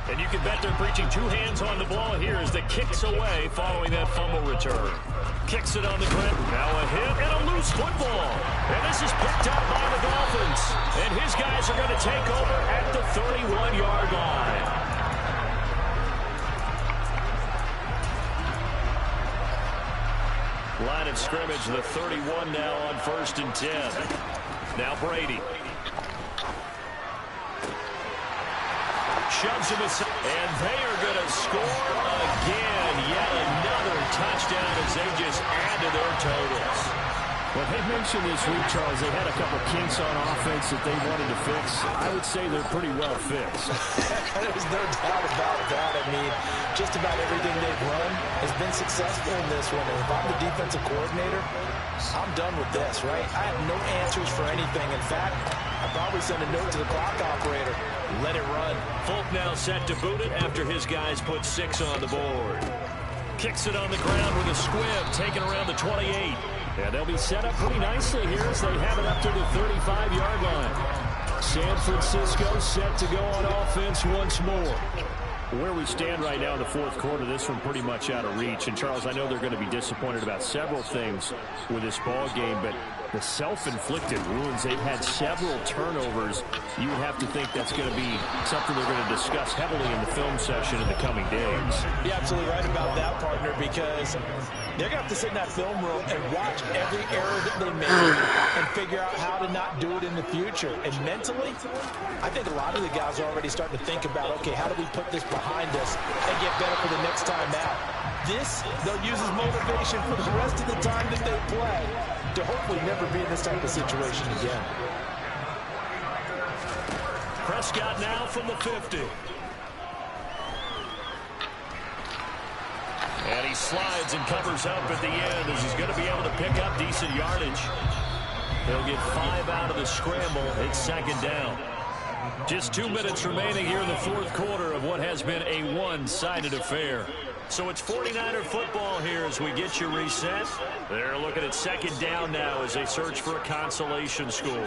And you can bet they're preaching two hands on the ball here as the kicks away following that fumble return. Kicks it on the ground. Now a hit and a loose football. And this is picked up by the Dolphins. And his guys are going to take over at the 31-yard line. Line of scrimmage, the 31 now on 1st and 10. Now Brady. Shoves him aside, and they are going to score again. Yet another touchdown as they just add to their totals. Well, they mentioned this week, Charles, they had a couple kinks on offense that they wanted to fix. I would say they're pretty well fixed. There's no doubt about that. I mean, just about everything they've run has been successful in this one. And if I'm the defensive coordinator, I'm done with this, right? I have no answers for anything. In fact, I'd probably send a note to the clock operator. Let it run. Folk now set to boot it after his guys put 6 on the board. Kicks it on the ground with a squib, taken around the 28. And they'll be set up pretty nicely here as they have it up to the 35-yard line. San Francisco set to go on offense once more. Where we stand right now in the fourth quarter, this one pretty much out of reach. And, Charles, I know they're going to be disappointed about several things with this ball game, but the self-inflicted wounds, they've had several turnovers. You have to think that's going to be something they're going to discuss heavily in the film session in the coming days. You're absolutely right about that, partner, because they're going to have to sit in that film room and watch every error that they make and figure out how to not do it in the future. And mentally, I think a lot of the guys are already starting to think about, okay, how do we put this behind us and get better for the next time out? This, they'll use as motivation for the rest of the time that they play to hopefully never be in this type of situation again. Prescott now from the 50. And he slides and covers up at the end as he's going to be able to pick up decent yardage. He'll get 5 out of the scramble. It's 2nd down. Just 2 minutes remaining here in the fourth quarter of what has been a one-sided affair. So it's 49er football here as we get you reset. They're looking at 2nd down now as they search for a consolation score.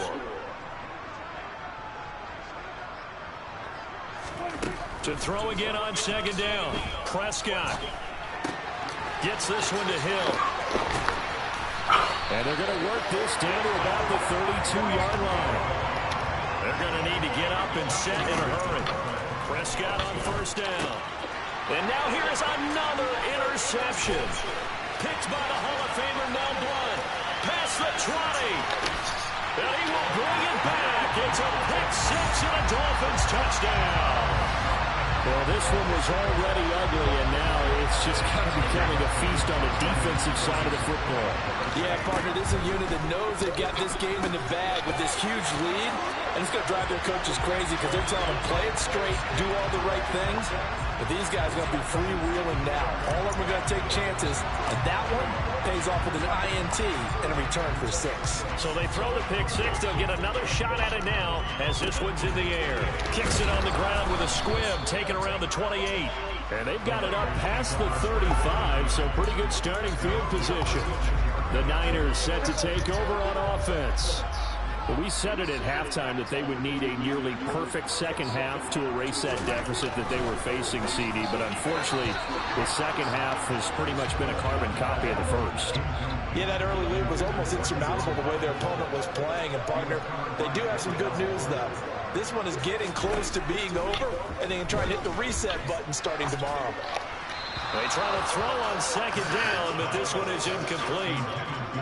To throw again on 2nd down. Prescott gets this one to Hill. And they're going to work this down to about the 32-yard line. They're going to need to get up and set in a hurry. Prescott on 1st down. And now here is another interception. Picked by the Hall of Famer Mel Blount. Past the 20. And he will bring it back. It's a pick 6 and a Dolphins touchdown. Well, this one was already ugly, and now it's just kind of becoming a feast on the defensive side of the football. Yeah, partner, this is a unit that knows they've got this game in the bag with this huge lead, and it's going to drive their coaches crazy because they're telling them play it straight, do all the right things. But these guys are going to be freewheeling now. All of them are going to take chances, and that one pays off with an INT and a return for 6. So they throw the pick 6. They'll get another shot at it now as this one's in the air. Kicks it on the ground with a squib, taken around the 28. And they've got it up past the 35, so pretty good starting field position. The Niners set to take over on offense. But we said it at halftime that they would need a nearly perfect second half to erase that deficit that they were facing, CD. But unfortunately, the second half has pretty much been a carbon copy of the first. Yeah, that early lead was almost insurmountable the way their opponent was playing. And, partner, they do have some good news, though. This one is getting close to being over, and they can try and hit the reset button starting tomorrow. They try to throw on 2nd down, but this one is incomplete.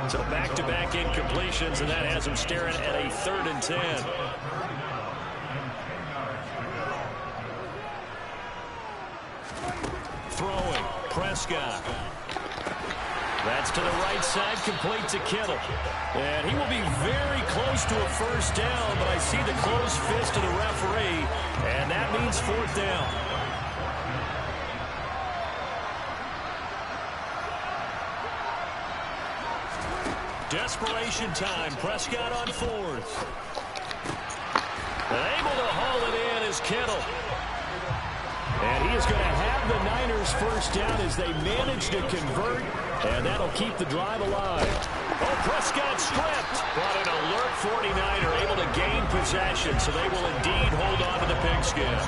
So back-to-back incompletions, and that has them staring at a 3rd and 10. Throwing, Prescott. That's to the right side, complete to Kittle. And he will be very close to a 1st down, but I see the closed fist of the referee, and that means 4th down. Desperation time. Prescott on 4th. Able to haul it in is Kittle. And he is going to have the Niners 1st down as they manage to convert, and that'll keep the drive alive. Oh, Prescott stripped. But an alert 49er able to gain possession, so they will indeed hold on to the pigskin.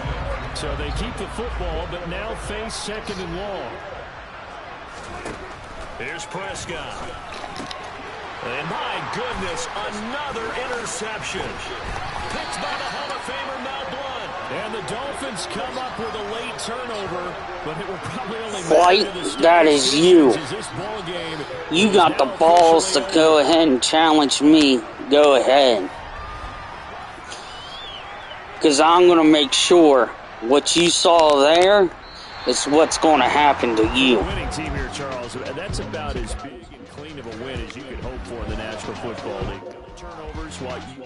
So they keep the football, but now face second and long. Here's Prescott. And my goodness, another interception. Picked by the Hall of Famer, Mel Blount. And the Dolphins come up with a late turnover, but it will probably only White, that is you. You got the balls to go ahead and challenge me. Go ahead. Because I'm going to make sure what you saw there is what's going to happen to you. Winning team here, Charles. That's about as big and clean of a win as you could hope for in the National Football League. Turnovers while you